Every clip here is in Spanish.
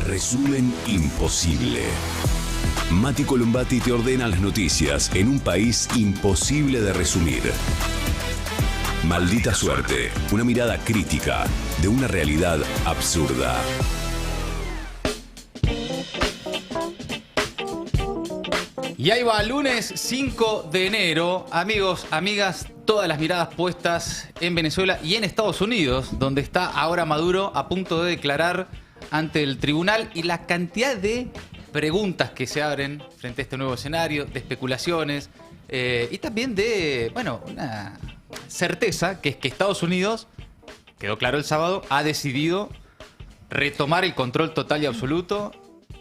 Resumen imposible. Mati Columbati te ordena las noticias en un país imposible de resumir. Maldita suerte, una mirada crítica de una realidad absurda. Y ahí va, lunes 5 de enero. Amigos, amigas, todas las miradas puestas en Venezuela y en Estados Unidos, donde está ahora Maduro a punto de declarar ante el tribunal, y la cantidad de preguntas que se abren frente a este nuevo escenario, de especulaciones y también de, bueno, una certeza que es que Estados Unidos, quedó claro el sábado, ha decidido retomar el control total y absoluto,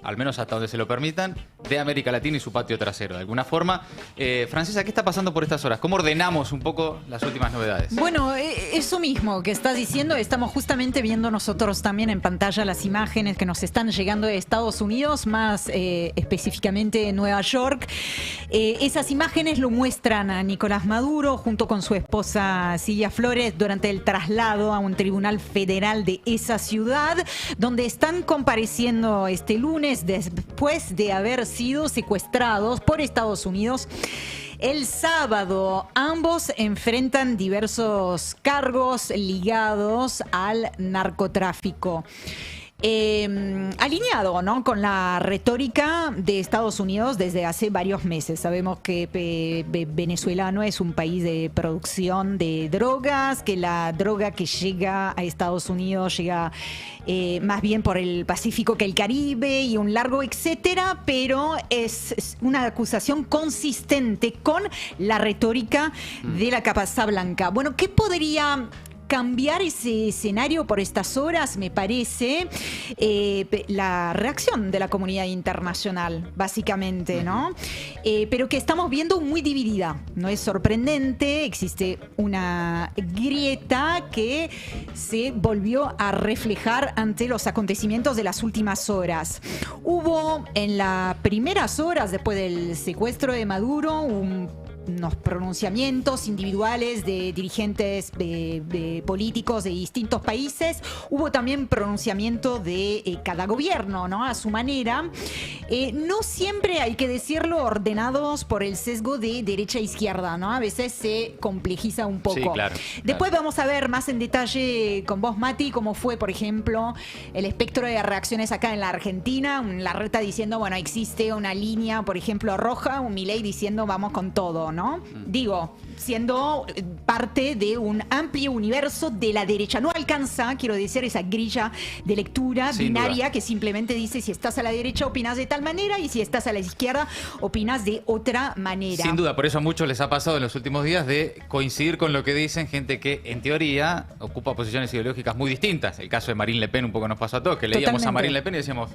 al menos hasta donde se lo permitan, de América Latina y su patio trasero. De alguna forma, Francesa, ¿qué está pasando por estas horas? ¿Cómo ordenamos un poco las últimas novedades? Bueno, eso mismo que estás diciendo, estamos justamente viendo nosotros también en pantalla las imágenes que nos están llegando de Estados Unidos, más específicamente de Nueva York. Esas imágenes lo muestran a Nicolás Maduro junto con su esposa Silvia Flores durante el traslado a un tribunal federal de esa ciudad, donde están compareciendo este lunes después de haber sido secuestrados por Estados Unidos el sábado. Ambos enfrentan diversos cargos ligados al narcotráfico. Alineado, ¿no?, con la retórica de Estados Unidos desde hace varios meses. Sabemos que Venezuela no es un país de producción de drogas, que la droga que llega a Estados Unidos llega más bien por el Pacífico que el Caribe y un largo etcétera, pero es una acusación consistente con la retórica de la Casa Blanca. Bueno, ¿qué podría cambiar ese escenario por estas horas? Me parece la reacción de la comunidad internacional, básicamente, ¿no? Pero que estamos viendo muy dividida. No es sorprendente, existe una grieta que se volvió a reflejar ante los acontecimientos de las últimas horas. Hubo en las primeras horas después del secuestro de Maduro unos pronunciamientos individuales de dirigentes políticos de distintos países. Hubo también pronunciamiento de cada gobierno, ¿no?, a su manera. No siempre, hay que decirlo, ordenados por el sesgo de derecha e izquierda, ¿no? A veces se complejiza un poco. Sí, claro. Después vamos a ver más en detalle con vos, Mati, cómo fue, por ejemplo, el espectro de reacciones acá en la Argentina. Larreta diciendo, bueno, existe una línea, por ejemplo, roja, un Milei diciendo vamos con todo, ¿no? Digo, siendo parte de un amplio universo de la derecha. No alcanza, quiero decir, esa grilla de lectura sin binaria duda, que simplemente dice si estás a la derecha opinas de tal manera y si estás a la izquierda opinas de otra manera. Sin duda, por eso a muchos les ha pasado en los últimos días de coincidir con lo que dicen gente que, en teoría, ocupa posiciones ideológicas muy distintas. El caso de Marine Le Pen un poco nos pasó a todos, que leíamos Totalmente a Marine Le Pen y decíamos,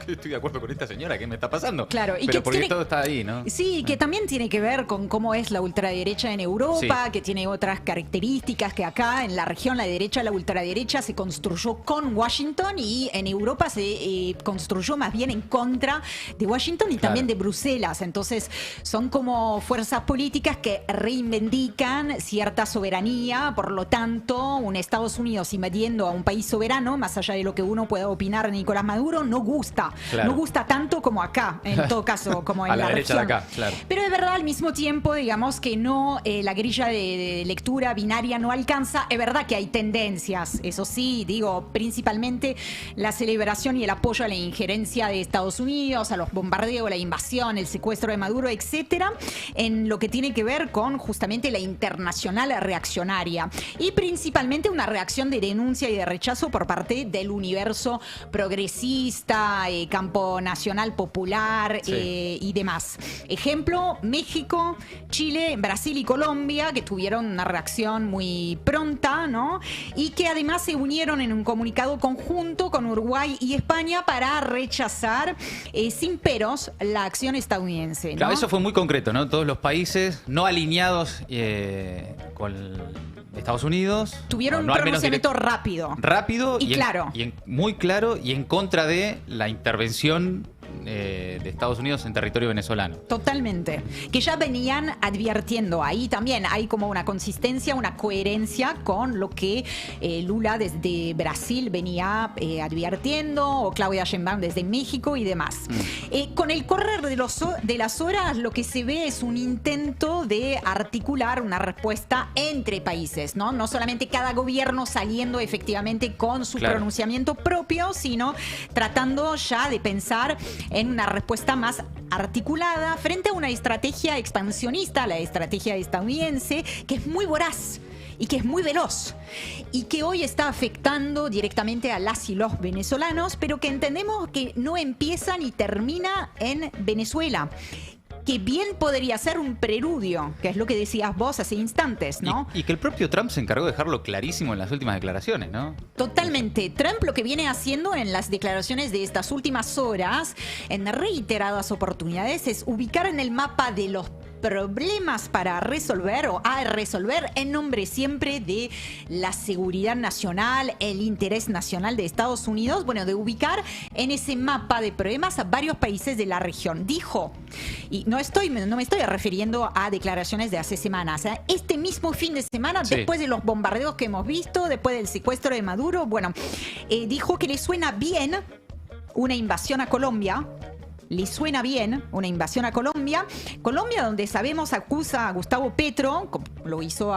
estoy de acuerdo con esta señora, ¿qué me está pasando? Claro, y pero que porque todo está ahí, ¿no? Sí, que también tiene que ver con cómo es la ultraderecha en Europa, que tiene otras características, que acá en la región la derecha, la ultraderecha se construyó con Washington y en Europa se construyó más bien en contra de Washington y también de Bruselas. Entonces son como fuerzas políticas que reivindican cierta soberanía. Por lo tanto, un Estados Unidos invadiendo a un país soberano, más allá de lo que uno pueda opinar de Nicolás Maduro, no gusta. Claro. No gusta tanto como acá, en todo caso, como en a la derecha región. de acá, claro. Pero de verdad, al mismo tiempo, digamos que no, la grilla de lectura binaria no alcanza. Es verdad que hay tendencias, eso sí, digo, principalmente la celebración y el apoyo a la injerencia de Estados Unidos, a los bombardeos, la invasión, el secuestro de Maduro, etcétera, en lo que tiene que ver con justamente la internacional reaccionaria y principalmente una reacción de denuncia y de rechazo por parte del universo progresista, campo nacional popular y demás. Ejemplo, México, Chile, Brasil y Colombia, que tuvieron una reacción muy pronta, ¿no? Y que además se unieron en un comunicado conjunto con Uruguay y España para rechazar sin peros la acción estadounidense, ¿no? Claro, eso fue muy concreto, ¿no? Todos los países no alineados con Estados Unidos tuvieron un pronunciamiento rápido y claro. muy claro y en contra de la intervención de Estados Unidos en territorio venezolano. Totalmente. Que ya venían advirtiendo. Ahí también hay como una consistencia, una coherencia con lo que Lula desde Brasil venía advirtiendo, o Claudia Sheinbaum desde México y demás. Con el correr de las horas, lo que se ve es un intento de articular una respuesta entre países, ¿no? No solamente cada gobierno saliendo efectivamente con su pronunciamiento propio, sino tratando ya de pensar en una respuesta más articulada frente a una estrategia expansionista, la estrategia estadounidense, que es muy voraz y que es muy veloz y que hoy está afectando directamente a las y los venezolanos, pero que entendemos que no empieza ni termina en Venezuela, que bien podría ser un preludio, que es lo que decías vos hace instantes, ¿no? Y que el propio Trump se encargó de dejarlo clarísimo en las últimas declaraciones, ¿no? Totalmente. Trump lo que viene haciendo en las declaraciones de estas últimas horas, en reiteradas oportunidades, es ubicar en el mapa de los problemas para resolver o a resolver en nombre siempre de la seguridad nacional, el interés nacional de Estados Unidos, bueno, de ubicar en ese mapa de problemas a varios países de la región. Dijo, y no me estoy refiriendo a declaraciones de hace semanas, este mismo fin de semana, después de los bombardeos que hemos visto, después del secuestro de Maduro, bueno, dijo que le suena bien una invasión a Colombia. Le suena bien una invasión a Colombia. Colombia, donde sabemos acusa a Gustavo Petro, como lo hizo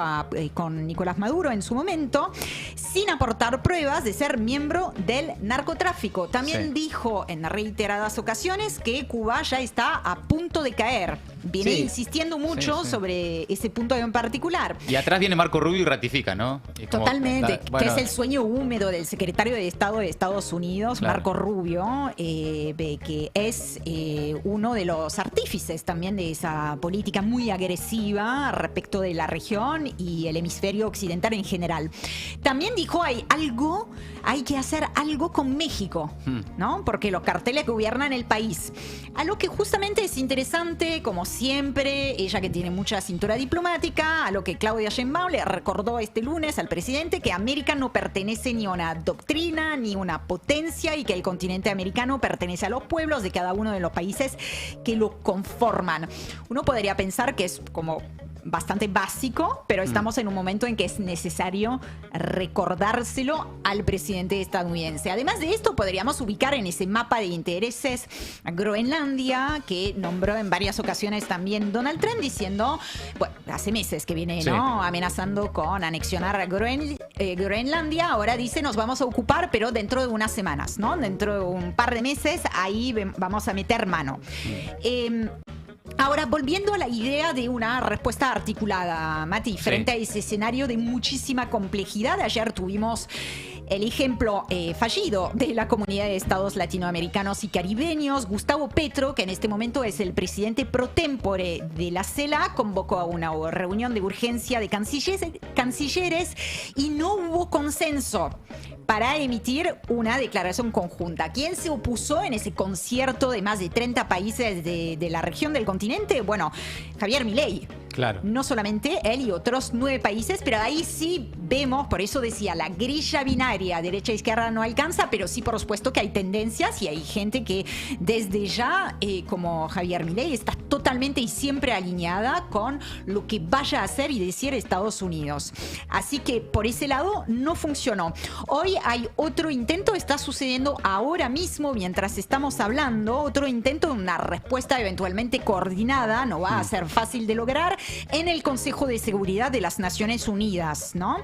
con Nicolás Maduro en su momento, sin aportar pruebas de ser miembro del narcotráfico. También dijo en reiteradas ocasiones que Cuba ya está a punto de caer. Viene insistiendo mucho sobre ese punto en particular. Y atrás viene Marco Rubio y ratifica, ¿no? Totalmente, que es el sueño húmedo del secretario de Estado de Estados Unidos, Marco Rubio, que es uno de los artífices también de esa política muy agresiva respecto de la región y el hemisferio occidental en general. También dijo, hay que hacer algo con México, ¿no? Porque los carteles gobiernan el país. A lo que justamente es interesante, como siempre, ella que tiene mucha cintura diplomática, a lo que Claudia Sheinbaum le recordó este lunes al presidente que América no pertenece ni a una doctrina ni a una potencia y que el continente americano pertenece a los pueblos de cada uno de los países que lo conforman. Uno podría pensar que es como bastante básico, pero estamos en un momento en que es necesario recordárselo al presidente estadounidense. Además de esto, podríamos ubicar en ese mapa de intereses a Groenlandia, que nombró en varias ocasiones también Donald Trump, diciendo, bueno, hace meses que viene amenazando con anexionar a Groenlandia. Ahora dice, nos vamos a ocupar, pero dentro de unas semanas, ¿no? Dentro de un par de meses, ahí vamos a meter mano. Ahora, volviendo a la idea de una respuesta articulada, Mati, frente a ese escenario de muchísima complejidad. Ayer tuvimos el ejemplo fallido de la comunidad de estados latinoamericanos y caribeños. Gustavo Petro, que en este momento es el presidente pro tempore de la CELAC, convocó a una reunión de urgencia de cancilleres y no hubo consenso para emitir una declaración conjunta. ¿Quién se opuso en ese concierto de más de 30 países de la región del continente? Bueno, Javier Milei. Claro. No solamente él y otros 9 países, pero ahí sí vemos, por eso decía, la grilla binaria derecha-izquierda no alcanza, pero sí, por supuesto, que hay tendencias y hay gente que desde ya, como Javier Milei, está totalmente y siempre alineada con lo que vaya a hacer y decir Estados Unidos. Así que por ese lado no funcionó. Hoy hay otro intento, está sucediendo ahora mismo mientras estamos hablando, otro intento de una respuesta eventualmente coordinada, no va a ser fácil de lograr, en el Consejo de Seguridad de las Naciones Unidas, ¿no?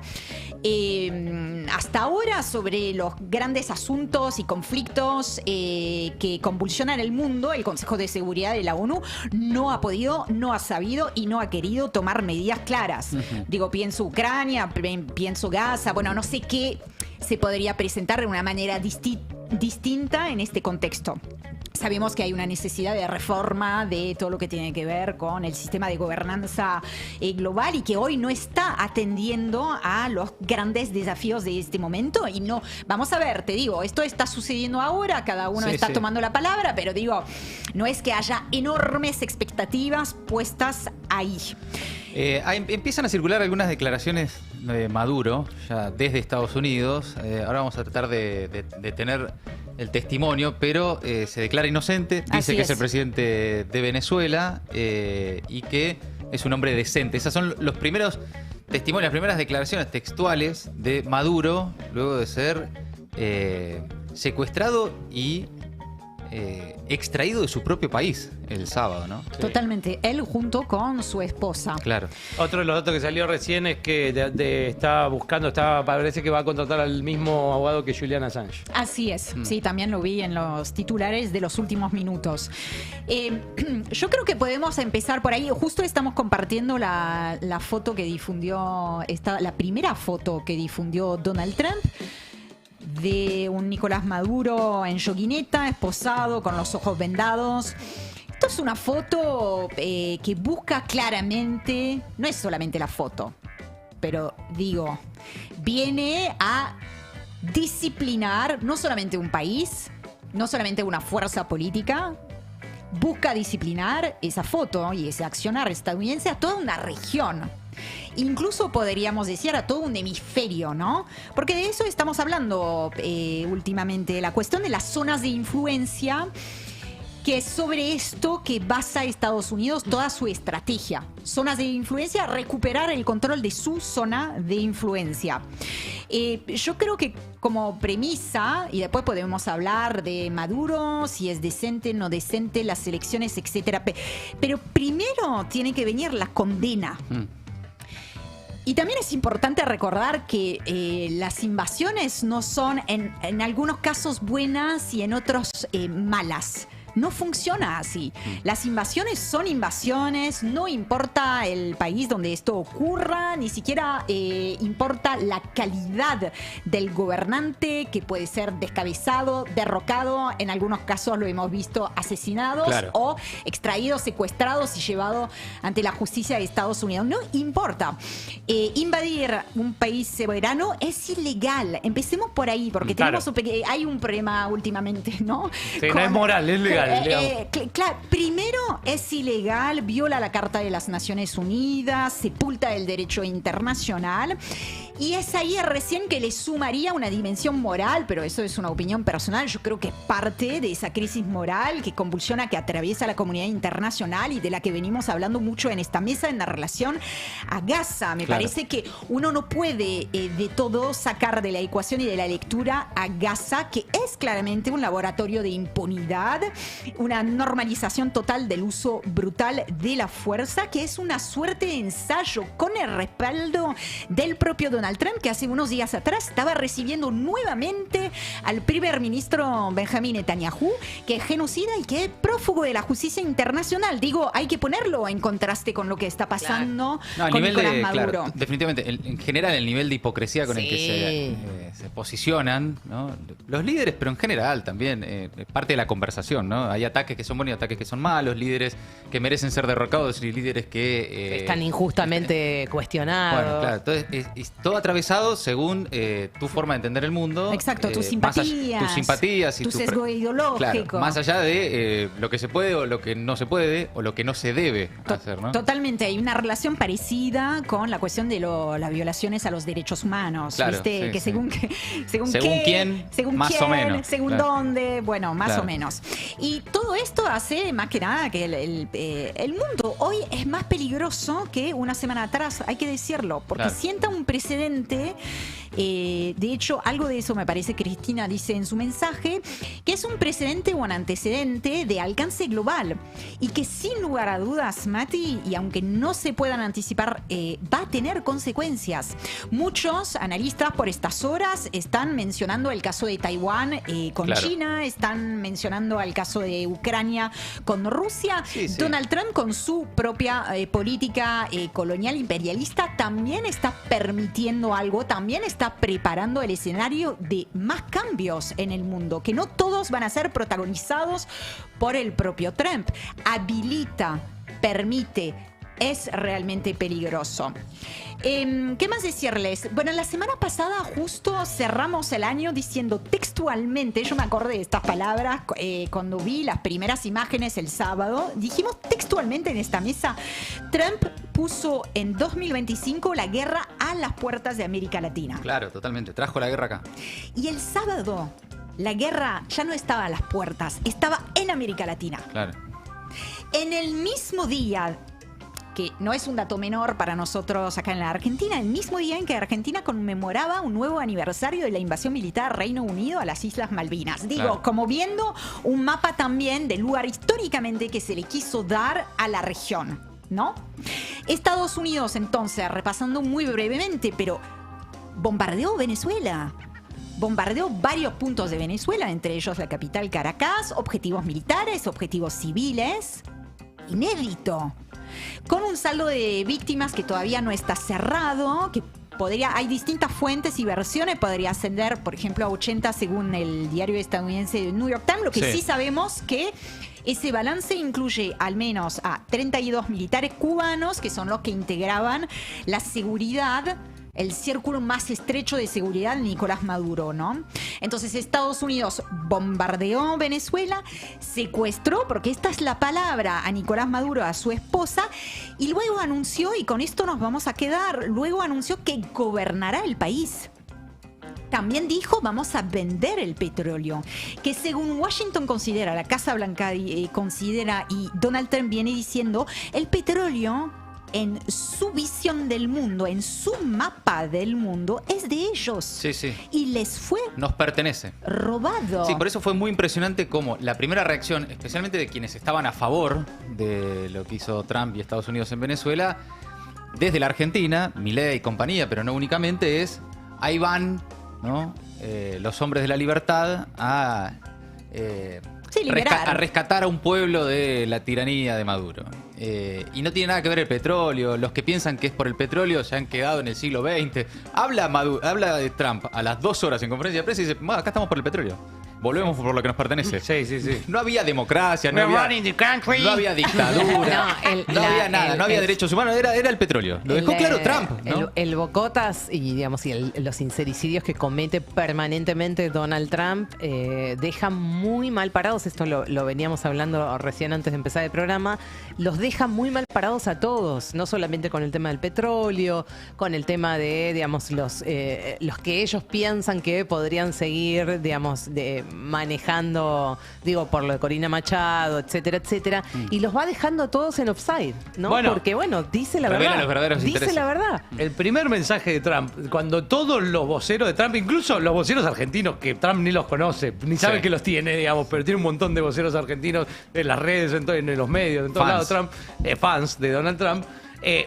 Hasta ahora, sobre los grandes asuntos y conflictos que convulsionan el mundo, el Consejo de Seguridad de la ONU no ha podido, no ha sabido y no ha querido tomar medidas claras. Digo, pienso Ucrania, pienso Gaza, bueno, no sé qué se podría presentar de una manera distinta en este contexto. Sabemos que hay una necesidad de reforma de todo lo que tiene que ver con el sistema de gobernanza global y que hoy no está atendiendo a los grandes desafíos de este momento. Y no, vamos a ver, te digo, esto está sucediendo ahora, cada uno está tomando la palabra, pero digo, no es que haya enormes expectativas puestas ahí. Empiezan a circular algunas declaraciones de Maduro, ya desde Estados Unidos. Ahora vamos a tratar de tener el testimonio, pero se declara inocente, dice Así que es es el presidente de Venezuela y que es un hombre decente. Esas son los primeros testimonios, las primeras declaraciones textuales de Maduro luego de ser secuestrado y extraído de su propio país el sábado, ¿no? Sí. Totalmente. Él junto con su esposa. Claro. Otro de los datos que salió recién es que parece que va a contratar al mismo abogado que Julian Assange. Así es, sí, también lo vi en los titulares de los últimos minutos. Yo creo que podemos empezar por ahí. Justo estamos compartiendo la foto que difundió, la primera foto que difundió Donald Trump, de un Nicolás Maduro en yoguineta, esposado, con los ojos vendados. Esto es una foto que busca claramente, no es solamente la foto, pero digo, viene a disciplinar no solamente un país, no solamente una fuerza política, busca disciplinar esa foto y ese accionar estadounidense a toda una región. Incluso podríamos decir a todo un hemisferio, ¿no? Porque de eso estamos hablando últimamente, la cuestión de las zonas de influencia, que es sobre esto que basa Estados Unidos toda su estrategia. Zonas de influencia, recuperar el control de su zona de influencia. Yo creo que como premisa, y después podemos hablar de Maduro, si es decente, no decente, las elecciones, etcétera. Pero primero tiene que venir la condena. Y también es importante recordar que las invasiones no son en algunos casos buenas y en otros malas. No funciona así. Las invasiones son invasiones, no importa el país donde esto ocurra, ni siquiera importa la calidad del gobernante, que puede ser descabezado, derrocado, en algunos casos lo hemos visto asesinados, claro, o extraídos, secuestrados y llevados ante la justicia de Estados Unidos. No importa. Invadir un país soberano es ilegal. Empecemos por ahí, porque claro, hay un problema últimamente, ¿no? Sí, no es moral, es legal. Claro, primero es ilegal, viola la Carta de las Naciones Unidas, sepulta el derecho internacional, y es ahí recién que le sumaría una dimensión moral, pero eso es una opinión personal. Yo creo que es parte de esa crisis moral que convulsiona, que atraviesa la comunidad internacional y de la que venimos hablando mucho en esta mesa en la relación a Gaza. Me parece que uno no puede de todo sacar de la ecuación y de la lectura a Gaza, que es claramente un laboratorio de impunidad, una normalización total del uso brutal de la fuerza, que es una suerte de ensayo con el respaldo del propio Donald Trump, que hace unos días atrás estaba recibiendo nuevamente al primer ministro Benjamin Netanyahu, que es genocida y que es prófugo de la justicia internacional. Digo, hay que ponerlo en contraste con lo que está pasando con Nicolás Maduro. Claro, definitivamente, en general, el nivel de hipocresía con el que se posicionan, ¿no? Los líderes, pero en general también, es parte de la conversación, ¿no? Hay ataques que son buenos y ataques que son malos, líderes que merecen ser derrocados y líderes que están injustamente cuestionados. Bueno, claro, entonces es todo atravesado según tu forma de entender el mundo. Exacto, tus simpatías. Tus simpatías y tu sesgo ideológico. Claro, más allá de lo que se puede o lo que no se puede o lo que no se debe hacer, ¿no? Totalmente, hay una relación parecida con la cuestión de las violaciones a los derechos humanos. Claro, ¿viste? sí, Que sí. según quién, según más quién, o menos. según Claro. dónde, bueno, más Claro. o menos. Y todo esto hace más que nada que el mundo hoy es más peligroso que una semana atrás, hay que decirlo, porque Claro. sienta un precedente. De hecho, algo de eso me parece Cristina dice en su mensaje, que es un precedente o un antecedente de alcance global y que sin lugar a dudas, Mati, y aunque no se puedan anticipar, va a tener consecuencias. Muchos analistas por estas horas están mencionando el caso de Taiwán con Claro. China, están mencionando el caso de Ucrania con Rusia. Sí, sí. Donald Trump, con su propia política colonial imperialista, también está permitiendo algo, también está preparando el escenario de más cambios en el mundo, que no todos van a ser protagonizados por el propio Trump. Habilita, permite, es realmente peligroso. ¿Qué más decirles? Bueno, la semana pasada justo cerramos el año diciendo textualmente, yo me acordé de estas palabras cuando vi las primeras imágenes el sábado, dijimos textualmente en esta mesa, Trump puso en 2025 la guerra a las puertas de América Latina. Claro, totalmente. Trajo la guerra acá. Y el sábado La guerra ya no estaba a las puertas, estaba en América Latina. Claro. En el mismo día, que no es un dato menor para nosotros acá en la Argentina, el mismo día en que Argentina conmemoraba un nuevo aniversario de la invasión militar del Reino Unido a las Islas Malvinas. Digo, Claro. como viendo un mapa también del lugar históricamente que se le quiso dar a la región, ¿no? Estados Unidos, entonces, repasando muy brevemente, pero bombardeó Venezuela. Bombardeó varios puntos de Venezuela, entre ellos la capital Caracas, objetivos militares, objetivos civiles. Inédito. Con un saldo de víctimas que todavía no está cerrado, que hay distintas fuentes y versiones, podría ascender, por ejemplo, a 80 según el diario estadounidense New York Times. Lo que sí sabemos que ese balance incluye al menos a 32 militares cubanos, que son los que integraban la seguridad, el círculo más estrecho de seguridad de Nicolás Maduro, ¿no? Entonces Estados Unidos bombardeó Venezuela, secuestró, porque esta es la palabra, a Nicolás Maduro, a su esposa, y luego anunció, y con esto nos vamos a quedar, luego anunció que gobernará el país. También dijo, vamos a vender el petróleo, que según Washington considera, la Casa Blanca considera, y Donald Trump viene diciendo, el petróleo en su visión del mundo, en su mapa del mundo, es de ellos. Sí, sí. Y les fue Nos pertenece. robado. Sí, por eso fue muy impresionante como la primera reacción, especialmente de quienes estaban a favor de lo que hizo Trump y Estados Unidos en Venezuela, desde la Argentina, Milei y compañía, pero no únicamente, es ahí van, ¿no? Los hombres de la libertad a liberar. a rescatar a un pueblo de la tiranía de Maduro. Y no tiene nada que ver el petróleo. Los que piensan que es por el petróleo se han quedado en el siglo XX. Habla de Trump a las 2 horas en conferencia de prensa y dice, acá estamos por el petróleo. Volvemos por lo que nos pertenece. Sí, sí, sí. No había democracia, no We're había, running the country. no había dictadura, no había nada, no había derechos humanos, era el petróleo. Lo dejó claro Trump, ¿no? El bocotas y, digamos, los sincericidios que comete permanentemente Donald Trump dejan muy mal parados, esto lo veníamos hablando recién antes de empezar el programa, los deja muy mal parados a todos, no solamente con el tema del petróleo, con el tema de, digamos, los que ellos piensan que podrían seguir, digamos, manejando, digo, por lo de Corina Machado, etcétera, etcétera, y los va dejando todos en offside, ¿no? Bueno, porque, bueno, dice la revela verdad. los verdaderos Dice intereses. la verdad. El primer mensaje de Trump, cuando todos los voceros de Trump, incluso los voceros argentinos, que Trump ni los conoce, ni sabe que los tiene, digamos, pero tiene un montón de voceros argentinos en las redes, en los medios, en todos lados, Trump, fans de Donald Trump,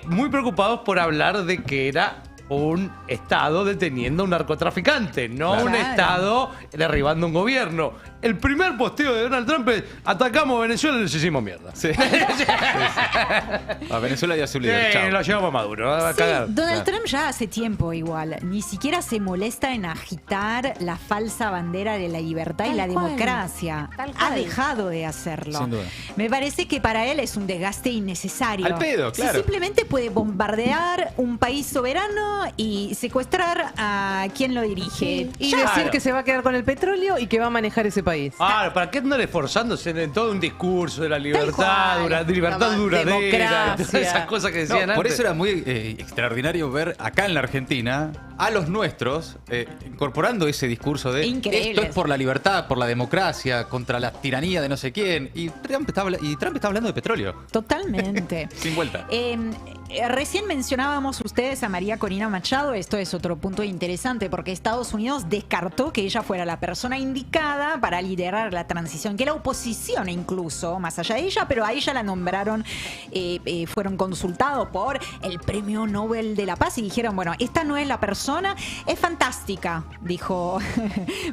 muy preocupados por hablar de que era un Estado deteniendo a un narcotraficante, no Claro. un Estado derribando un gobierno. El primer posteo de Donald Trump es: atacamos a Venezuela y les hicimos mierda. Sí. A Venezuela ya se olvidó. Chao. Lo llevamos a Maduro. A Sí, cagar. Donald Trump ya hace tiempo igual, ni siquiera se molesta en agitar la falsa bandera de la libertad y Tal la cual. democracia. Tal Ha cual. dejado de hacerlo. Sin duda. Me parece que para él es un desgaste innecesario. Al pedo, claro. Si simplemente puede bombardear un país soberano y secuestrar a quien lo dirige. Y Ya. decir Claro. que se va a quedar con el petróleo y que va a manejar ese país. Ah, ¿para qué andar esforzándose en todo un discurso de la libertad, cual. de libertad No, duradera, y todas democracia. esas cosas que No, decían por antes? eso era muy extraordinario ver acá en la Argentina a los nuestros incorporando ese discurso de Increíble. esto es por la libertad, por la democracia, contra la tiranía de no sé quién. Y Trump está hablando de petróleo. Totalmente. Sin vuelta. Recién mencionábamos ustedes a María Corina Machado. Esto es otro punto interesante porque Estados Unidos descartó que ella fuera la persona indicada para liderar la transición, que la oposición incluso, más allá de ella, pero a ella la nombraron, fueron consultados por el Premio Nobel de la Paz y dijeron, bueno, esta no es la persona, es fantástica, dijo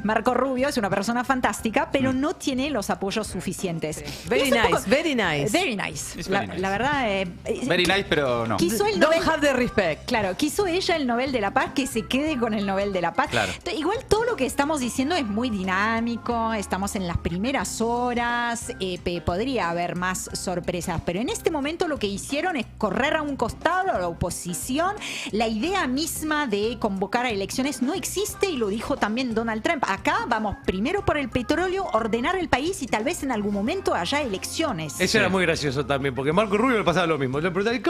Marco Rubio, es una persona fantástica, pero no tiene los apoyos suficientes. Very Y es un nice, poco- very nice. Very nice. It's La, very nice. la verdad... Very nice, pero no. Quiso el Don't Nobel, have the respect. claro, quiso ella el Nobel de la Paz, que se quede con el Nobel de la Paz. Claro. Igual todo lo que estamos diciendo es muy dinámico, estamos en las primeras horas, podría haber más sorpresas, pero en este momento lo que hicieron es correr a un costado a la oposición. La idea misma de convocar a elecciones no existe y lo dijo también Donald Trump. Acá vamos primero por el petróleo, ordenar el país y tal vez en algún momento haya elecciones. Eso era muy gracioso también, porque Marco Rubio le pasaba lo mismo. Le preguntaba,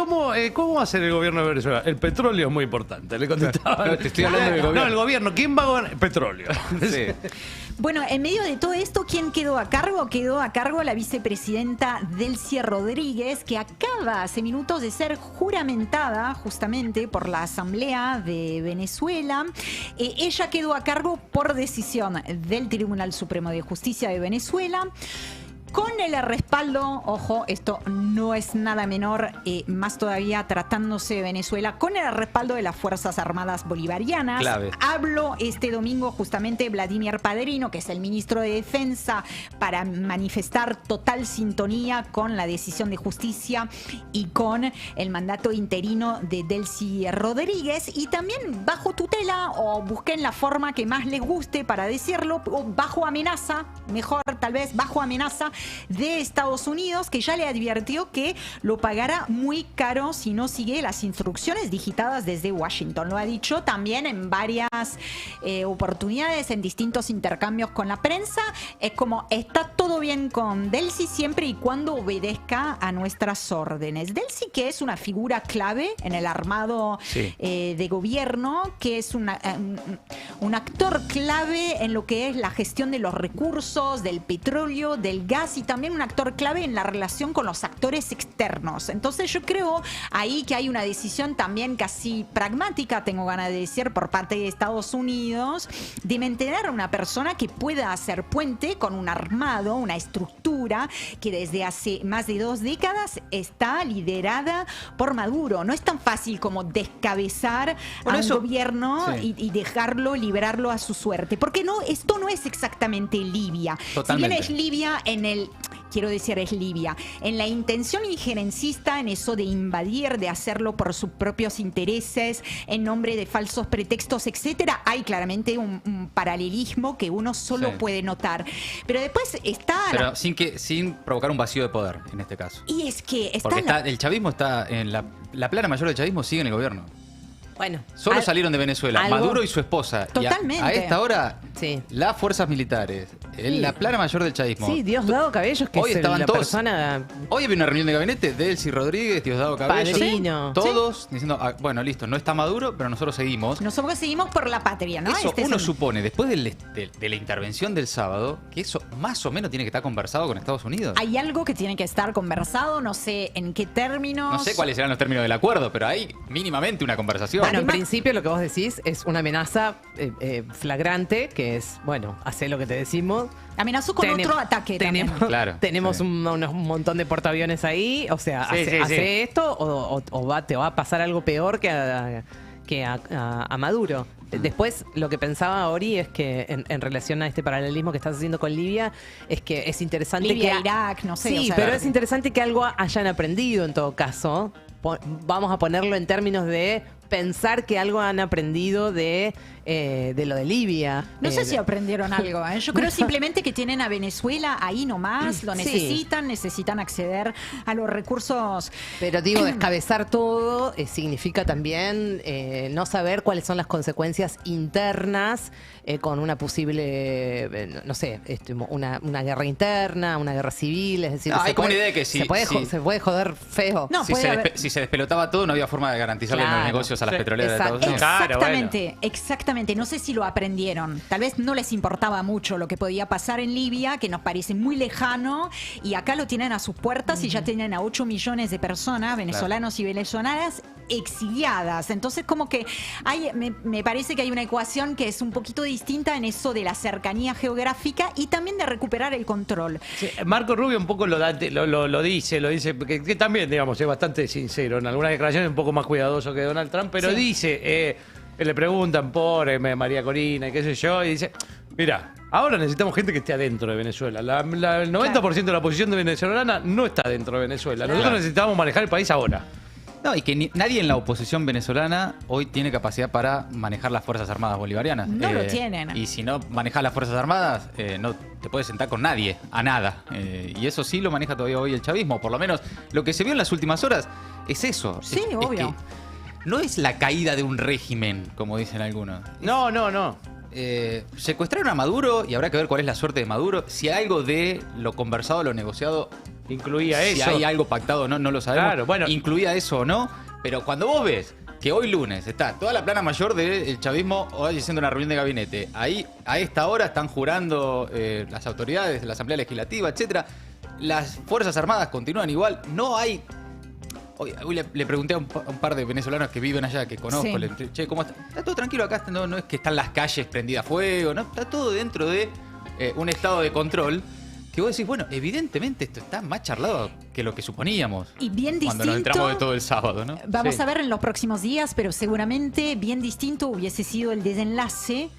¿cómo va a ser el gobierno de Venezuela? El petróleo es muy importante, le contestaba. No, te estoy hablando del No, gobierno. el gobierno. ¿Quién va a gobernar? Petróleo. Sí. Bueno, en medio de todo esto, ¿quién quedó a cargo? Quedó a cargo la vicepresidenta Delcy Rodríguez, que acaba hace minutos de ser juramentada justamente por la Asamblea de Venezuela. Ella quedó a cargo por decisión del Tribunal Supremo de Justicia de Venezuela. Con el respaldo, ojo, esto no es nada menor, más todavía tratándose de Venezuela, con el respaldo de las Fuerzas Armadas Bolivarianas. Clave. Habló este domingo justamente Vladimir Padrino, que es el ministro de Defensa, para manifestar total sintonía con la decisión de justicia y con el mandato interino de Delcy Rodríguez. Y también bajo tutela, o busquen la forma que más les guste para decirlo, o bajo amenaza, mejor tal vez, bajo amenaza de Estados Unidos, que ya le advirtió que lo pagará muy caro si no sigue las instrucciones digitadas desde Washington. Lo ha dicho también en varias oportunidades, en distintos intercambios con la prensa. Es como, está todo bien con Delcy siempre y cuando obedezca a nuestras órdenes. Delcy, que es una figura clave en el armado de gobierno, que es un actor clave en lo que es la gestión de los recursos, del petróleo, del gas, y también un actor clave en la relación con los actores externos. Entonces yo creo ahí que hay una decisión también casi pragmática, tengo ganas de decir, por parte de Estados Unidos, de mantener a una persona que pueda hacer puente con un armado, una estructura que desde hace más de 2 décadas está liderada por Maduro. No es tan fácil como descabezar a un gobierno y dejarlo, liberarlo a su suerte. Porque no, esto no es exactamente Libia. Totalmente. Si bien es Libia quiero decir, es Libia, en la intención injerencista, en eso de invadir, de hacerlo por sus propios intereses, en nombre de falsos pretextos, etcétera, hay claramente un paralelismo que uno solo puede notar. Pero después está... Pero sin provocar un vacío de poder, en este caso. Y es que Porque el chavismo está en la plana mayor del chavismo sigue en el gobierno. Bueno, Solo salieron de Venezuela Maduro y su esposa. Totalmente. Y a esta hora, las fuerzas militares, la plana mayor del chavismo. Sí, Diosdado Cabello, que hoy es estaban la todos, persona... Hoy había una reunión de gabinete, Delcy Rodríguez, Diosdado Cabello. Padrino. Todos diciendo, bueno, listo, no está Maduro, pero nosotros seguimos. Nosotros seguimos por la patria, ¿no? Eso uno supone, después de la intervención del sábado, que eso más o menos tiene que estar conversado con Estados Unidos. Hay algo que tiene que estar conversado, no sé en qué términos. No sé cuáles serán los términos del acuerdo, pero hay mínimamente una conversación. Bueno, en principio lo que vos decís es una amenaza flagrante, que es, bueno, hacé lo que te decimos. Amenazó con otro ataque también. Tenemos un montón de portaaviones ahí, o sea, hace esto o te va a pasar algo peor que a Maduro. Después, lo que pensaba Ori es que en relación a este paralelismo que estás haciendo con Libia, es que es interesante Libia, Irak, no sé. Sí, pero es interesante que algo hayan aprendido en todo caso. Vamos a ponerlo en términos de pensar que algo han aprendido de lo de Libia. No sé si aprendieron algo. Yo creo simplemente que tienen a Venezuela ahí nomás, lo necesitan acceder a los recursos. Pero digo, descabezar todo significa también no saber cuáles son las consecuencias internas con una posible, no sé, una guerra interna, una guerra civil. Es decir, hay como una idea de que se puede joder feo. No, si se despelotaba todo, no había forma de garantizarle los negocios a las petroleras de Estados Unidos. Exactamente. No sé si lo aprendieron. Tal vez no les importaba mucho lo que podía pasar en Libia, que nos parece muy lejano, y acá lo tienen a sus puertas y ya tienen a 8 millones de personas, venezolanos y venezolanas, exiliadas. Entonces, como que me parece que hay una ecuación que es un poquito distinta en eso de la cercanía geográfica y también de recuperar el control. Sí, Marco Rubio un poco lo dice, que también, digamos, es bastante sincero. En algunas declaraciones un poco más cuidadoso que Donald Trump, pero dice, le preguntan por María Corina y qué sé yo, y dice, mira, ahora necesitamos gente que esté adentro de Venezuela. El 90% de la oposición de venezolana no está dentro de Venezuela. Nosotros necesitamos manejar el país ahora. No, y que nadie en la oposición venezolana hoy tiene capacidad para manejar las Fuerzas Armadas bolivarianas. No lo tienen. Y si no manejas las Fuerzas Armadas, no te puedes sentar con nadie, a nada. Y eso sí lo maneja todavía hoy el chavismo. Por lo menos lo que se vio en las últimas horas es eso. Sí, obvio. Es que no es la caída de un régimen, como dicen algunos. No. Secuestraron a Maduro y habrá que ver cuál es la suerte de Maduro. Si algo de lo conversado, lo negociado incluía si eso. hay algo pactado o no, no lo sabemos. Claro, bueno. Incluía eso o no. Pero cuando vos ves que hoy lunes está toda la plana mayor del chavismo hoy haciendo una reunión de gabinete. Ahí, a esta hora, están jurando las autoridades de la Asamblea Legislativa, etcétera. Las Fuerzas Armadas continúan igual. No hay... Hoy le pregunté a un par de venezolanos que viven allá, que conozco. Sí. Le pregunté, che, ¿cómo está? Está todo tranquilo acá, no es que están las calles prendidas a fuego, no, está todo dentro de un estado de control. Que vos decís, bueno, evidentemente esto está más charlado que lo que suponíamos. Y bien cuando nos distinto. entramos de todo el sábado, ¿no? Vamos Sí. a ver en los próximos días, pero seguramente bien distinto hubiese sido el desenlace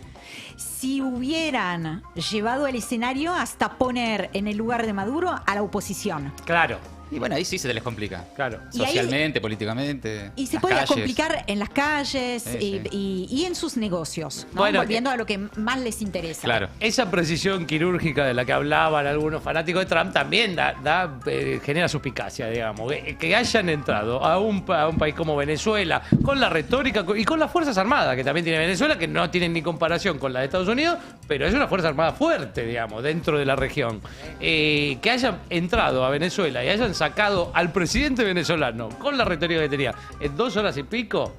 si hubieran llevado el escenario hasta poner en el lugar de Maduro a la oposición. Claro, Y bueno, ahí sí se les complica. claro. Y ahí- Socialmente, políticamente. Y se las podía calles. complicar en las calles Sí, y en sus negocios, ¿no? Bueno, volviendo a lo que más les interesa. Claro. Esa precisión quirúrgica de la que hablaban algunos fanáticos de Trump también genera suspicacia, digamos. Que hayan entrado a un país como Venezuela con la retórica y con las Fuerzas Armadas que también tiene Venezuela, que no tienen ni comparación con la de Estados Unidos, pero es una Fuerza Armada fuerte, digamos, dentro de la región. Que hayan entrado a Venezuela y hayan sacado al presidente venezolano con la retórica que tenía en 2 horas y pico.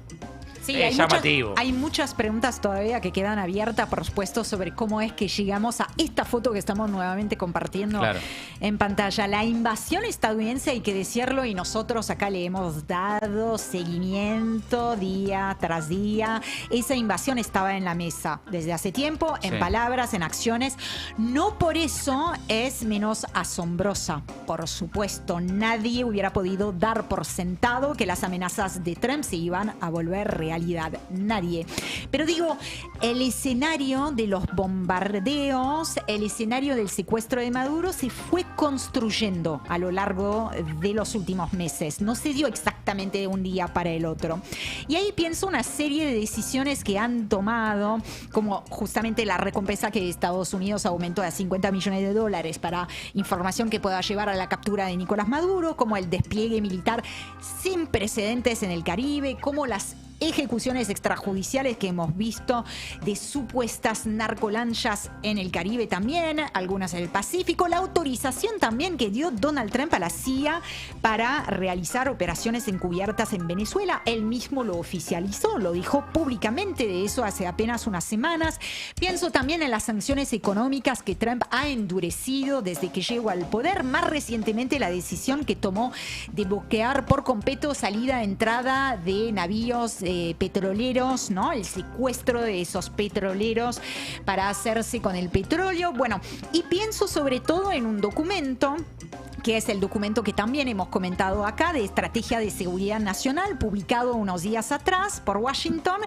Sí, Es llamativo. hay muchas preguntas todavía que quedan abiertas, por supuesto, sobre cómo es que llegamos a esta foto que estamos nuevamente compartiendo Claro. en pantalla. La invasión estadounidense, hay que decirlo, y nosotros acá le hemos dado seguimiento día tras día. Esa invasión estaba en la mesa desde hace tiempo, en Sí. palabras, en acciones. No por eso es menos asombrosa. Por supuesto, nadie hubiera podido dar por sentado que las amenazas de Trump se iban a volver realidad. Nadie. Pero digo, el escenario de los bombardeos, el escenario del secuestro de Maduro se fue construyendo a lo largo de los últimos meses. No se dio exactamente de un día para el otro. Y ahí pienso una serie de decisiones que han tomado, como justamente la recompensa que Estados Unidos aumentó a $50 millones para información que pueda llevar a la captura de Nicolás Maduro, como el despliegue militar sin precedentes en el Caribe, como las ejecuciones extrajudiciales que hemos visto de supuestas narcolanchas en el Caribe también, algunas en el Pacífico, la autorización también que dio Donald Trump a la CIA para realizar operaciones encubiertas en Venezuela. Él mismo lo oficializó, lo dijo públicamente de eso hace apenas unas semanas. Pienso también en las sanciones económicas que Trump ha endurecido desde que llegó al poder, más recientemente la decisión que tomó de bloquear por completo salida, entrada de navíos petroleros, ¿no? El secuestro de esos petroleros para hacerse con el petróleo. Bueno, y pienso sobre todo en un documento que es el documento que también hemos comentado acá de Estrategia de Seguridad Nacional, publicado unos días atrás por Washington,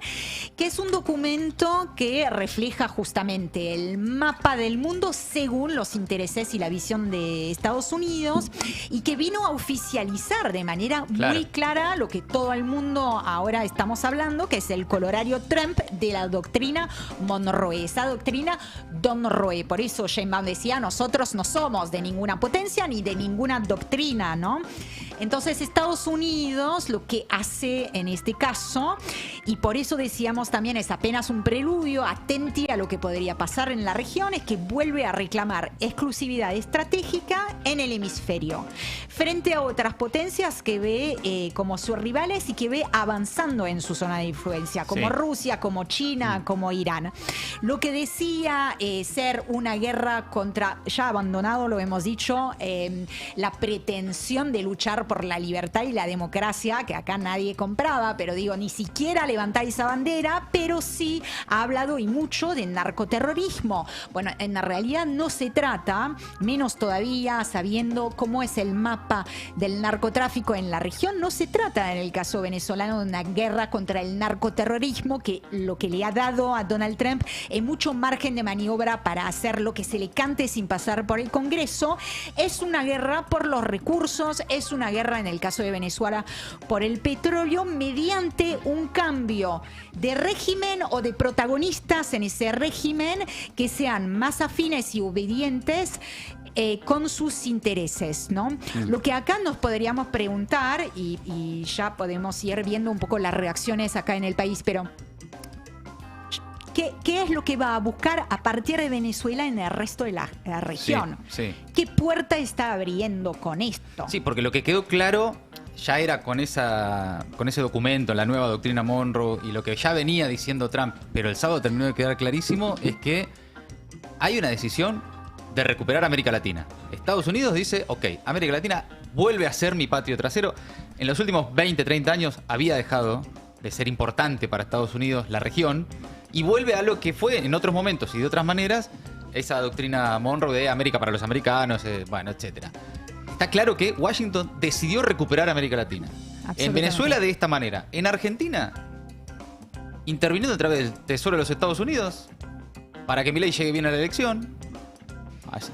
que es un documento que refleja justamente el mapa del mundo según los intereses y la visión de Estados Unidos y que vino a oficializar de manera muy clara lo que todo el mundo ahora estamos hablando, que es el colorario Trump de la doctrina Monroe, esa doctrina Monroe. Por eso Sheinbaum decía, nosotros no somos de ninguna potencia ni de ninguna doctrina, ¿no? Entonces Estados Unidos lo que hace en este caso, y por eso decíamos también es apenas un preludio, atenti a lo que podría pasar en la región, es que vuelve a reclamar exclusividad estratégica en el hemisferio, frente a otras potencias que ve como sus rivales y que ve avanzando en su zona de influencia, como Rusia, como China, como Irán. Lo que decía ser una guerra contra, ya abandonado, lo hemos dicho, la pretensión de luchar por la libertad y la democracia, que acá nadie compraba, pero digo, ni siquiera levantar esa bandera, pero sí ha hablado y mucho de narcoterrorismo. Bueno, en la realidad no se trata, menos todavía sabiendo cómo es el mapa del narcotráfico en la región, no se trata en el caso venezolano de una guerra contra el narcoterrorismo, que lo que le ha dado a Donald Trump es mucho margen de maniobra para hacer lo que se le cante sin pasar por el Congreso. Es una guerra por los recursos, es una guerra en el caso de Venezuela por el petróleo, mediante un cambio de régimen o de protagonistas en ese régimen que sean más afines y obedientes con sus intereses, ¿no? Lo que acá nos podríamos preguntar, y ya podemos ir viendo un poco las reacciones acá en el país, pero ¿qué es lo que va a buscar a partir de Venezuela en el resto de la región? Sí. ¿Qué puerta está abriendo con esto? Sí, porque lo que quedó claro ya era con ese documento, la nueva doctrina Monroe, y lo que ya venía diciendo Trump, pero el sábado terminó de quedar clarísimo, es que hay una decisión de recuperar América Latina. Estados Unidos dice, ok, América Latina vuelve a ser mi patio trasero. En los últimos 20, 30 años había dejado de ser importante para Estados Unidos la región, y vuelve a lo que fue en otros momentos y de otras maneras esa doctrina Monroe de América para los americanos, bueno, etcétera. Está claro que Washington decidió recuperar América Latina. En Venezuela de esta manera. En Argentina, interviniendo a través del Tesoro de los Estados Unidos para que Milei llegue bien a la elección,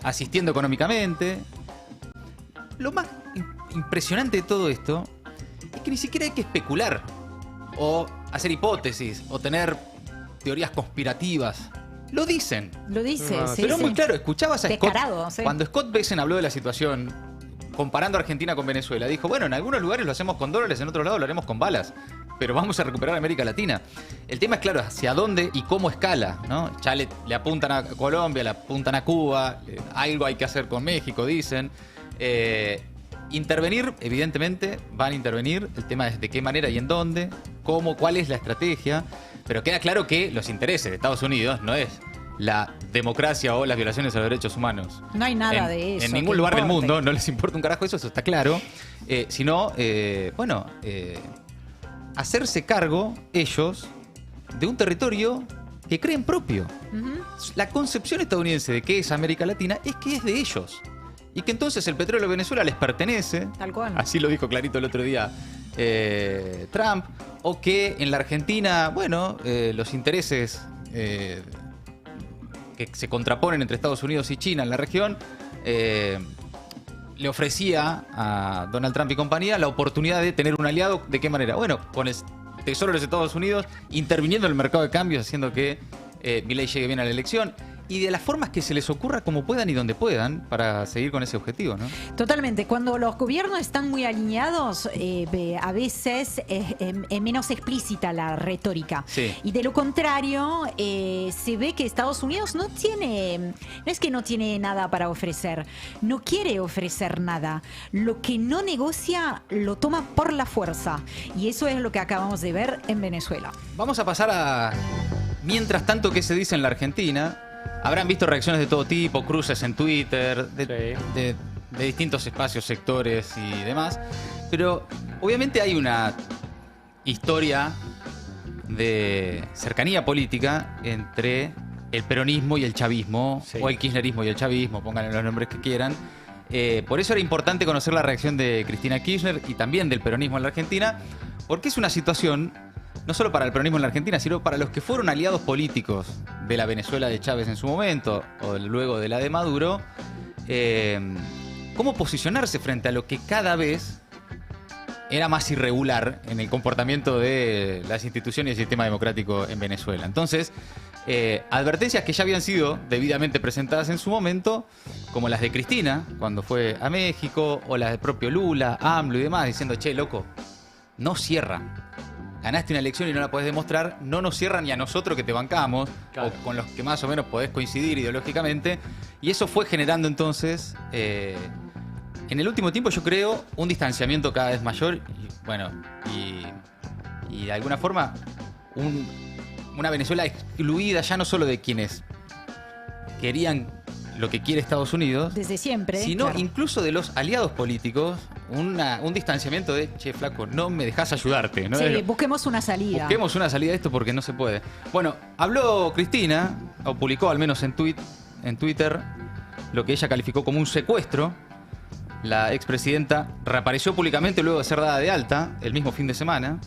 asistiendo económicamente. Lo más impresionante de todo esto es que ni siquiera hay que especular o hacer hipótesis o tener teorías conspirativas. Lo dicen. Lo dice, sí. Pero muy claro, escuchabas a Scott. Sí. Cuando Scott Bessent habló de la situación, comparando a Argentina con Venezuela, dijo, bueno, en algunos lugares lo hacemos con dólares, en otros lados lo haremos con balas, pero vamos a recuperar América Latina. El tema es claro, hacia dónde y cómo escala, ¿no? Ya le apuntan a Colombia, le apuntan a Cuba, algo hay que hacer con México, dicen. Intervenir, evidentemente, van a intervenir. El tema es de qué manera y en dónde, cómo, cuál es la estrategia. Pero queda claro que los intereses de Estados Unidos no es la democracia o las violaciones a los derechos humanos. No hay nada de eso. En ningún lugar del mundo no les importa un carajo eso está claro. Sino, hacerse cargo ellos de un territorio que creen propio. La concepción estadounidense de qué es América Latina es que es de ellos. Y que entonces el petróleo de Venezuela les pertenece. Tal cual. Así lo dijo clarito el otro día Trump. O que en la Argentina, los intereses que se contraponen entre Estados Unidos y China en la región, le ofrecía a Donald Trump y compañía la oportunidad de tener un aliado. ¿De qué manera? Bueno, con el Tesoro de los Estados Unidos, interviniendo en el mercado de cambios, haciendo que Milei llegue bien a la elección. Y de las formas que se les ocurra como puedan y donde puedan para seguir con ese objetivo, ¿no? Totalmente. Cuando los gobiernos están muy alineados, a veces es menos explícita la retórica. Sí. Y de lo contrario, se ve que Estados Unidos no es que no tiene nada para ofrecer, no quiere ofrecer nada. Lo que no negocia lo toma por la fuerza. Y eso es lo que acabamos de ver en Venezuela. Vamos a pasar a... Mientras tanto, ¿qué se dice en la Argentina? Habrán visto reacciones de todo tipo, cruces en Twitter, de distintos espacios, sectores y demás. Pero obviamente hay una historia de cercanía política entre el peronismo y el chavismo, o el kirchnerismo y el chavismo, pónganle los nombres que quieran. Por eso era importante conocer la reacción de Cristina Kirchner y también del peronismo en la Argentina, porque es una situación... no solo para el peronismo en la Argentina, sino para los que fueron aliados políticos de la Venezuela de Chávez en su momento, o luego de la de Maduro, cómo posicionarse frente a lo que cada vez era más irregular en el comportamiento de las instituciones y el sistema democrático en Venezuela. Entonces, advertencias que ya habían sido debidamente presentadas en su momento, como las de Cristina, cuando fue a México, o las del propio Lula, AMLO y demás, diciendo, che, loco, no cierra. Ganaste una elección y no la podés demostrar, no nos cierran ni a nosotros que te bancamos, claro, o con los que más o menos podés coincidir ideológicamente. Y eso fue generando entonces, en el último tiempo yo creo, un distanciamiento cada vez mayor. Y de alguna forma, una Venezuela excluida ya no solo de quienes querían lo que quiere Estados Unidos, desde siempre, sino claro, incluso de los aliados políticos, un distanciamiento de, che, flaco, no me dejás ayudarte, ¿no? Sí, busquemos una salida. Busquemos una salida de esto porque no se puede. Bueno, habló Cristina, o publicó al menos en Twitter, lo que ella calificó como un secuestro. La expresidenta reapareció públicamente luego de ser dada de alta el mismo fin de semana.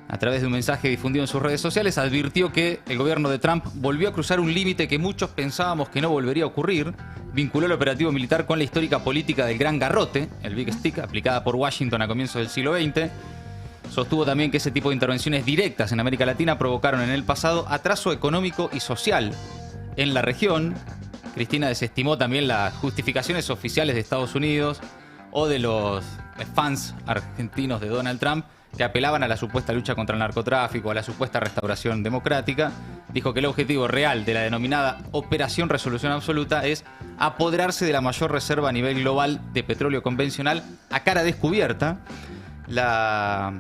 A través de un mensaje difundido en sus redes sociales, advirtió que el gobierno de Trump volvió a cruzar un límite que muchos pensábamos que no volvería a ocurrir. Vinculó el operativo militar con la histórica política del Gran Garrote, el Big Stick, aplicada por Washington a comienzos del siglo XX. Sostuvo también que ese tipo de intervenciones directas en América Latina provocaron en el pasado atraso económico y social en la región. Cristina desestimó también las justificaciones oficiales de Estados Unidos o de los fans argentinos de Donald Trump, que apelaban a la supuesta lucha contra el narcotráfico, a la supuesta restauración democrática. Dijo que el objetivo real de la denominada Operación Resolución Absoluta es apoderarse de la mayor reserva a nivel global de petróleo convencional a cara descubierta. La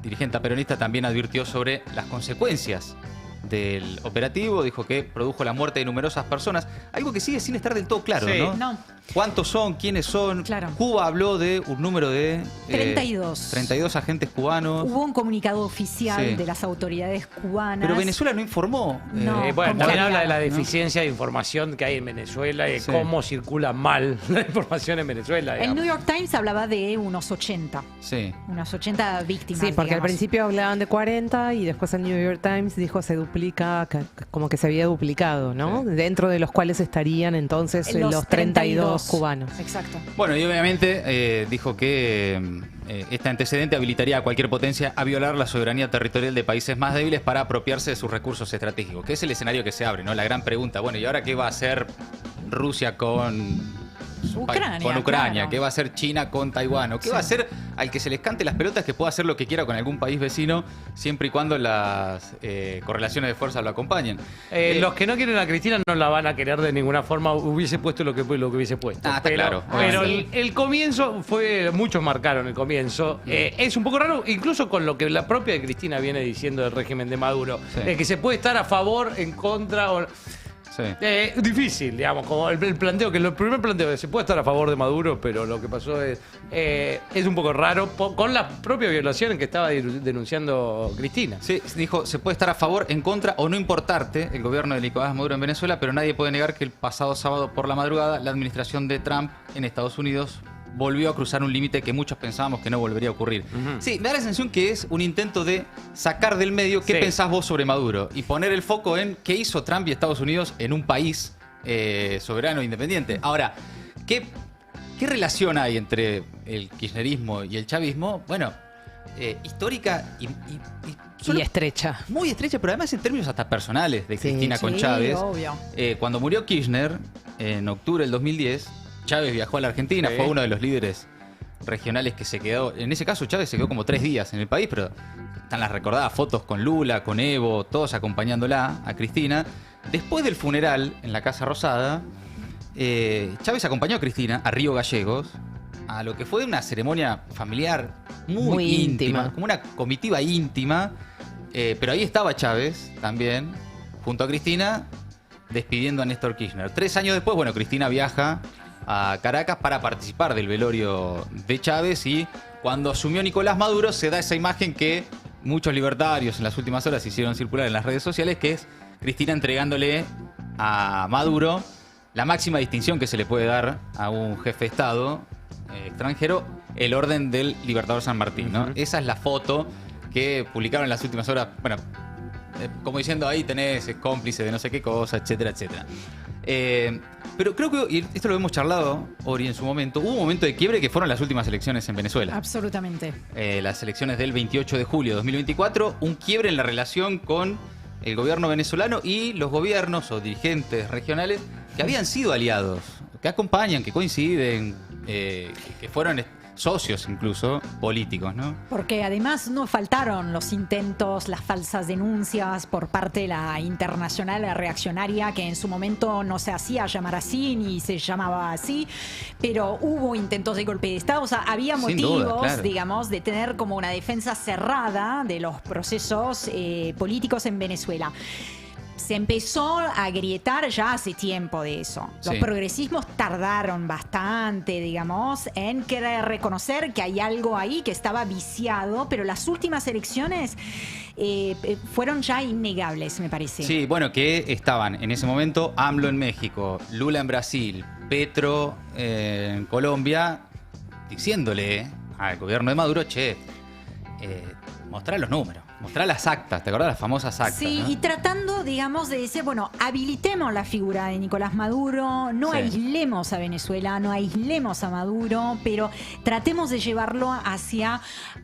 dirigente peronista también advirtió sobre las consecuencias del operativo, dijo que produjo la muerte de numerosas personas, algo que sigue sin estar del todo claro, Sí. ¿no? No. ¿Cuántos son? ¿Quiénes son? Claro. Cuba habló de un número de 32. 32 agentes cubanos. Hubo un comunicado oficial Sí. de las autoridades cubanas. Pero Venezuela no informó. No. Bueno, con también claridad, habla de la ¿no? deficiencia de información que hay en Venezuela y de Sí. cómo circula mal la información en Venezuela. El digamos. New York Times hablaba de unos 80. Sí. Unas 80 víctimas. Sí, porque al digamos. principio hablaban de 40 y después el New York Times dijo se duplica, como que se había duplicado, ¿no? Sí. Dentro de los cuales estarían entonces los 32 cubanos. Exacto. Bueno, y obviamente dijo que este antecedente habilitaría a cualquier potencia a violar la soberanía territorial de países más débiles para apropiarse de sus recursos estratégicos, que es el escenario que se abre, ¿no? La gran pregunta, bueno, ¿y ahora qué va a hacer Rusia con Ucrania, claro. ¿Qué va a hacer China con Taiwán? ¿O qué va a hacer al que se les cante las pelotas que pueda hacer lo que quiera con algún país vecino, siempre y cuando las correlaciones de fuerza lo acompañen? Los que no quieren a Cristina no la van a querer de ninguna forma. Hubiese puesto lo que hubiese puesto. Ah, está claro. Pero Sí. el comienzo fue. Muchos marcaron el comienzo. Es un poco raro, incluso con lo que la propia Cristina viene diciendo del régimen de Maduro. Sí. Que se puede estar a favor, en contra. Sí. Difícil, digamos, como el planteo, que el primer planteo es, se puede estar a favor de Maduro, pero lo que pasó es un poco raro con la propia violación que estaba denunciando Cristina. Sí, dijo, se puede estar a favor, en contra o no importarte el gobierno de Nicolás Maduro en Venezuela, pero nadie puede negar que el pasado sábado por la madrugada la administración de Trump en Estados Unidos volvió a cruzar un límite que muchos pensábamos que no volvería a ocurrir. Sí, me da la sensación que es un intento de sacar del medio qué Sí. pensás vos sobre Maduro y poner el foco en qué hizo Trump y Estados Unidos en un país soberano e independiente. Ahora, ¿qué relación hay entre el kirchnerismo y el chavismo? Bueno, histórica y solo Y estrecha. muy estrecha, pero además en términos hasta personales de Sí. Cristina con Sí, Chávez. obvio. Cuando murió Kirchner, en octubre del 2010, Chávez viajó a la Argentina, Sí. fue uno de los líderes regionales que se quedó. En ese caso, Chávez se quedó como 3 días en el país, pero están las recordadas fotos con Lula, con Evo, todos acompañándola a Cristina. Después del funeral en la Casa Rosada, Chávez acompañó a Cristina a Río Gallegos, a lo que fue una ceremonia familiar muy Muy íntima, íntima. como una comitiva íntima. Pero ahí estaba Chávez también, junto a Cristina, despidiendo a Néstor Kirchner. 3 años después, bueno, Cristina viaja a Caracas para participar del velorio de Chávez y cuando asumió Nicolás Maduro se da esa imagen que muchos libertarios en las últimas horas hicieron circular en las redes sociales, que es Cristina entregándole a Maduro la máxima distinción que se le puede dar a un jefe de Estado extranjero, el Orden del Libertador San Martín, ¿no? Esa es la foto que publicaron en las últimas horas, bueno, como diciendo ahí tenés, es cómplice de no sé qué cosa, etcétera, etcétera. Pero creo que, y esto lo hemos charlado, Ori, en su momento, hubo un momento de quiebre que fueron las últimas elecciones en Venezuela. Absolutamente. Las elecciones del 28 de julio de 2024, un quiebre en la relación con el gobierno venezolano y los gobiernos o dirigentes regionales que habían sido aliados, que acompañan, que coinciden, que fueron socios incluso políticos, ¿no? Porque además no faltaron los intentos, las falsas denuncias por parte de la internacional reaccionaria, que en su momento no se hacía llamar así ni se llamaba así, pero hubo intentos de golpe de Estado. O sea, había Sin motivos, duda, claro. digamos, de tener como una defensa cerrada de los procesos políticos en Venezuela. Se empezó a agrietar ya hace tiempo de eso. Los Sí. progresismos tardaron bastante, digamos, en querer reconocer que hay algo ahí que estaba viciado, pero las últimas elecciones fueron ya innegables, me parece. Sí, bueno, que estaban en ese momento AMLO en México, Lula en Brasil, Petro en Colombia, diciéndole al gobierno de Maduro, che, mostrá los números, mostrá las actas, ¿te acordás las famosas actas? Sí, ¿no? y tratando, digamos, de decir, bueno, habilitemos la figura de Nicolás Maduro, no Sí. aislemos a Venezuela, no aislemos a Maduro, pero tratemos de llevarlo hacia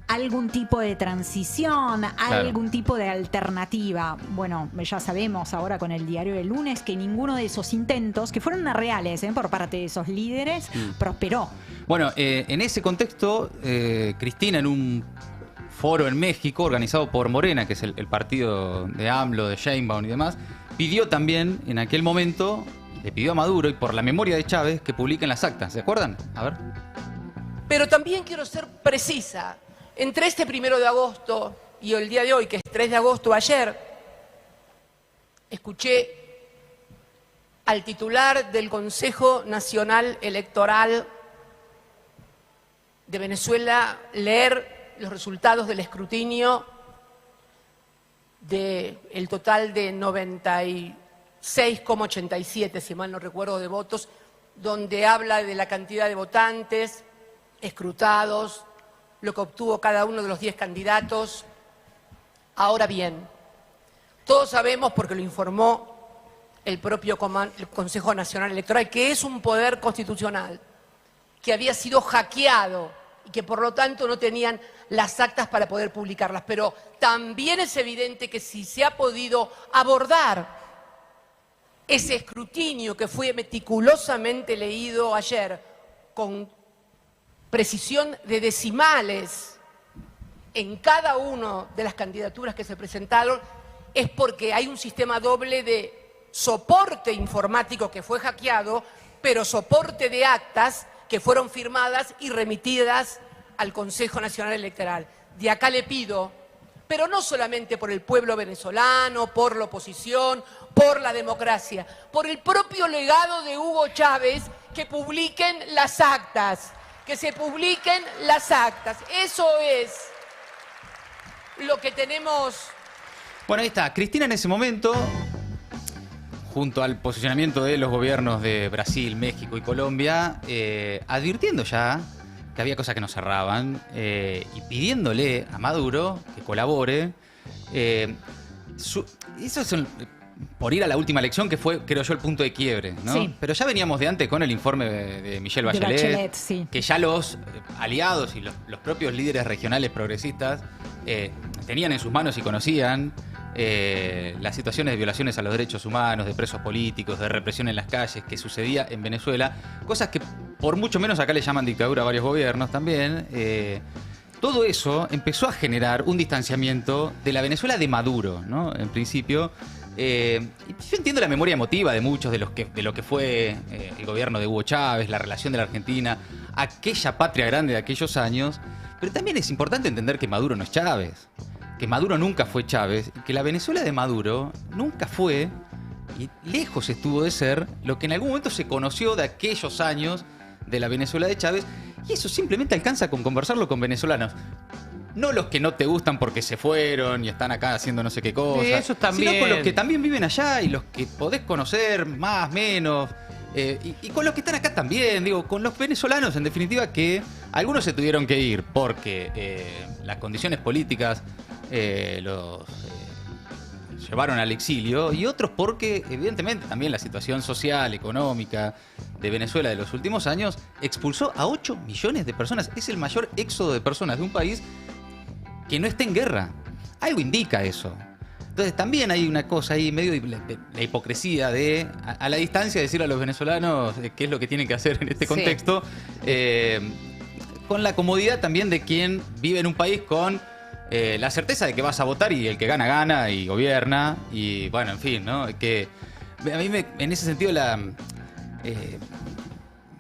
algún tipo de transición, algún tipo de alternativa. Bueno, ya sabemos ahora con el diario del lunes que ninguno de esos intentos, que fueron reales por parte de esos líderes, prosperó. Bueno, en ese contexto, Cristina en un foro en México, organizado por Morena, que es el partido de AMLO, de Sheinbaum y demás, pidió también, en aquel momento, le pidió a Maduro, y por la memoria de Chávez, que publiquen las actas. ¿Se acuerdan? A ver. Pero también quiero ser precisa. Entre este 1 de agosto y el día de hoy, que es 3 de agosto, ayer, escuché al titular del Consejo Nacional Electoral de Venezuela leer los resultados del escrutinio del total de 96,87, si mal no recuerdo, de votos, donde habla de la cantidad de votantes escrutados, lo que obtuvo cada uno de los 10 candidatos. Ahora bien, todos sabemos, porque lo informó el propio el Consejo Nacional Electoral, que es un poder constitucional que había sido hackeado y que por lo tanto no tenían las actas para poder publicarlas. Pero también es evidente que si se ha podido abordar ese escrutinio que fue meticulosamente leído ayer con precisión de decimales en cada una de las candidaturas que se presentaron, es porque hay un sistema doble de soporte informático que fue hackeado, pero soporte de actas que fueron firmadas y remitidas al Consejo Nacional Electoral. De acá le pido, pero no solamente por el pueblo venezolano, por la oposición, por la democracia, por el propio legado de Hugo Chávez, que publiquen las actas, que se publiquen las actas. Eso es lo que tenemos. Bueno, ahí está. Cristina en ese momento, junto al posicionamiento de los gobiernos de Brasil, México y Colombia, advirtiendo ya que había cosas que no cerraban y pidiéndole a Maduro que colabore. Eso es por ir a la última elección, que fue, creo yo, el punto de quiebre, ¿no? Sí. Pero ya veníamos de antes con el informe de Michelle Bachelet, sí. que ya los aliados y los propios líderes regionales progresistas tenían en sus manos y conocían las situaciones de violaciones a los derechos humanos, de presos políticos, de represión en las calles que sucedía en Venezuela, cosas que por mucho menos acá le llaman dictadura a varios gobiernos también. Todo eso empezó a generar un distanciamiento de la Venezuela de Maduro, ¿no? En principio. Yo entiendo la memoria emotiva de muchos de lo que fue el gobierno de Hugo Chávez, la relación de la Argentina, aquella patria grande de aquellos años, pero también es importante entender que Maduro no es Chávez, que Maduro nunca fue Chávez, que la Venezuela de Maduro nunca fue, y lejos estuvo de ser, lo que en algún momento se conoció de aquellos años de la Venezuela de Chávez, y eso simplemente alcanza con conversarlo con venezolanos. No los que no te gustan porque se fueron y están acá haciendo no sé qué cosa. Sí, eso también. Sino con los que también viven allá y los que podés conocer más, menos. Y con los que están acá también, digo, con los venezolanos, en definitiva, que algunos se tuvieron que ir porque las condiciones políticas los llevaron al exilio, y otros porque, evidentemente, también la situación social, económica de Venezuela de los últimos años expulsó a 8 millones de personas. Es el mayor éxodo de personas de un país que no está en guerra. Algo indica eso. Entonces también hay una cosa ahí medio de la hipocresía de a la distancia decir a los venezolanos qué es lo que tienen que hacer en este contexto, con la comodidad también de quien vive en un país con la certeza de que vas a votar y el que gana, gana y gobierna, y bueno, en fin, ¿no? Que a mí en ese sentido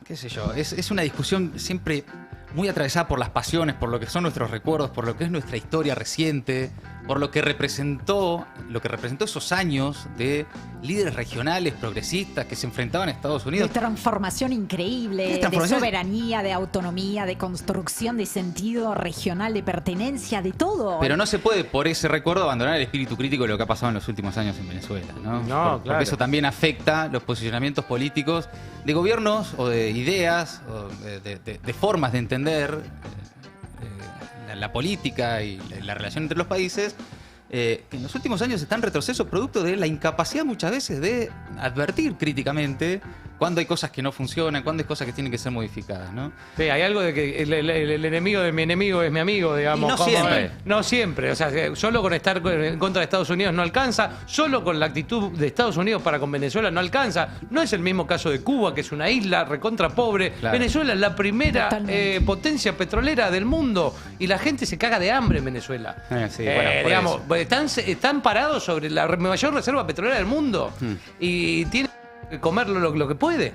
qué sé yo, es una discusión siempre muy atravesada por las pasiones, por lo que son nuestros recuerdos, por lo que es nuestra historia reciente, por lo que representó esos años de líderes regionales progresistas que se enfrentaban a Estados Unidos. De transformación increíble, de soberanía, de autonomía, de construcción de sentido regional, de pertenencia, de todo. Pero no se puede por ese recuerdo abandonar el espíritu crítico de lo que ha pasado en los últimos años en Venezuela, ¿no? Claro. Porque eso también afecta los posicionamientos políticos de gobiernos o de ideas o de formas de entender la política y la relación entre los países, que en los últimos años están en retroceso producto de la incapacidad muchas veces de advertir críticamente cuándo hay cosas que no funcionan, cuándo hay cosas que tienen que ser modificadas, ¿no? Sí, hay algo de que el enemigo de mi enemigo es mi amigo, digamos. Y no siempre. No siempre. O sea, solo con estar en contra de Estados Unidos no alcanza. Solo con la actitud de Estados Unidos para con Venezuela no alcanza. No es el mismo caso de Cuba, que es una isla recontra pobre. Claro. Venezuela es la primera Totalmente. potencia petrolera del mundo. Y la gente se caga de hambre en Venezuela. Sí, bueno, por digamos, eso. están parados sobre la mayor reserva petrolera del mundo. Y tienen que comer lo que puede.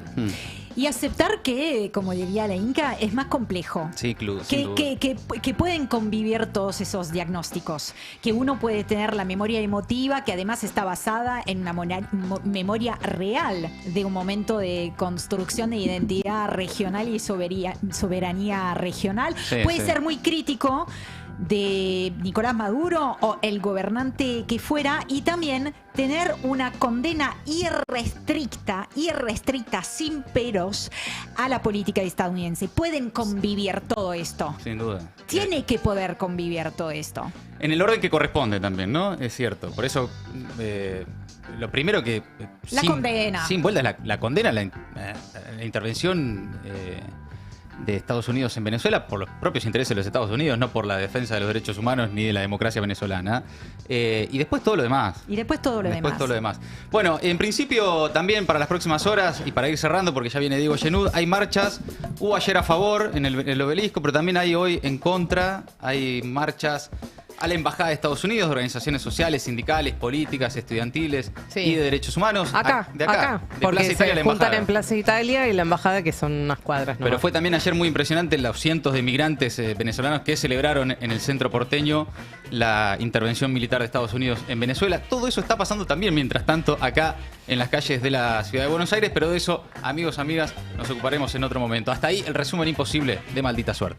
Y aceptar que, como diría la Inca, es más complejo. Sí, sin duda. Que pueden convivir todos esos diagnósticos. Que uno puede tener la memoria emotiva, que además está basada en una memoria real de un momento de construcción de identidad regional y soberanía regional. Sí, puede sí. ser muy crítico de Nicolás Maduro o el gobernante que fuera, y también tener una condena irrestricta, sin peros, a la política estadounidense. Pueden convivir todo esto. Sin duda. Tiene que poder convivir todo esto. En el orden que corresponde también, ¿no? Es cierto. Por eso, lo primero que... La condena. Sin vuelta, la condena, la intervención de Estados Unidos en Venezuela por los propios intereses de los Estados Unidos, no por la defensa de los derechos humanos ni de la democracia venezolana. Y después todo lo demás. Todo lo demás. Bueno, en principio también para las próximas horas, y para ir cerrando porque ya viene Diego Genud, hay marchas. Hubo ayer a favor en el obelisco, pero también hay hoy en contra. Hay marchas a la Embajada de Estados Unidos, de organizaciones sociales, sindicales, políticas, estudiantiles Sí. y de derechos humanos. Acá, de acá, acá. de Porque Plaza Italia a la se juntan Embajada. en Plaza Italia y la embajada, que son unas cuadras Pero nomás. fue también ayer muy impresionante los cientos de migrantes venezolanos que celebraron en el centro porteño la intervención militar de Estados Unidos en Venezuela. Todo eso está pasando también, mientras tanto, acá en las calles de la ciudad de Buenos Aires, pero de eso, amigos, amigas, nos ocuparemos en otro momento. Hasta ahí el resumen imposible de Maldita Suerte.